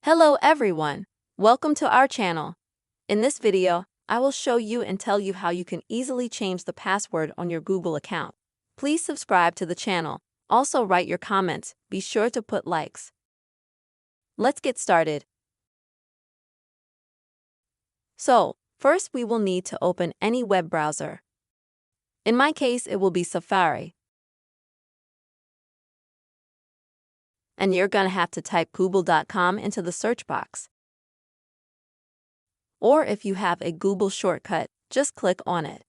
Hello everyone, welcome to our channel. In this video, I will show you and tell you how you can easily change the password on your Google account. Please subscribe to the channel. Also write your comments, be sure to put likes. Let's get started. So, first we will need to open any web browser. In my case, it will be Safari. And you're gonna have to type google.com into the search box. Or if you have a Google shortcut, just click on it.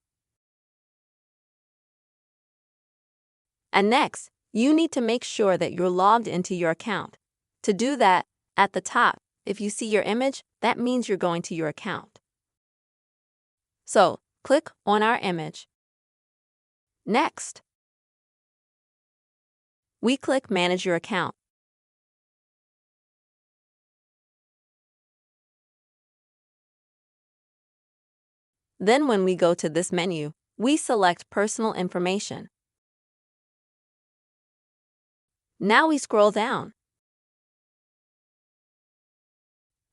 And next, you need to make sure that you're logged into your account. To do that, at the top, if you see your image, that means you're going to your account. So, click on our image. Next, we click Manage Your Account. Then when we go to this menu, we select Personal Information. Now we scroll down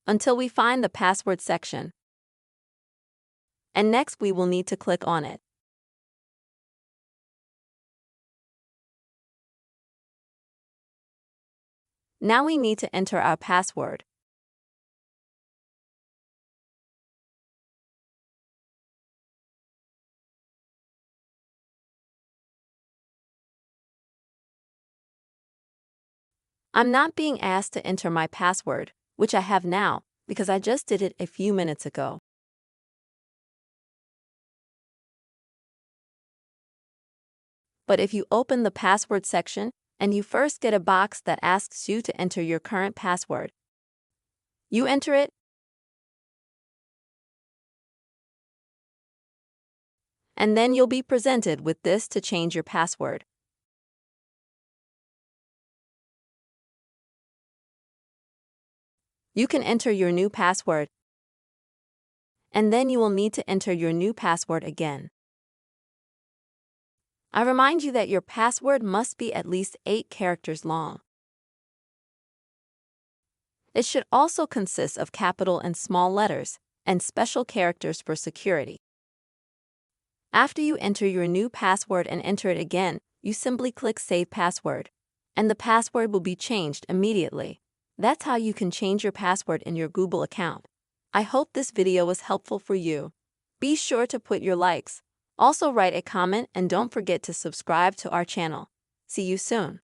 until we find the Password section. And next we will need to click on it. Now we need to enter our password. I'm not being asked to enter my password, which I have now, because I just did it a few minutes ago. But if you open the password section, and you first get a box that asks you to enter your current password, you enter it, and then you'll be presented with this to change your password. You can enter your new password, and then you will need to enter your new password again. I remind you that your password must be at least 8 characters long. It should also consist of capital and small letters, and special characters for security. After you enter your new password and enter it again, you simply click Save Password, and the password will be changed immediately. That's how you can change your password in your Google account. I hope this video was helpful for you. Be sure to put your likes. Also write a comment and don't forget to subscribe to our channel. See you soon.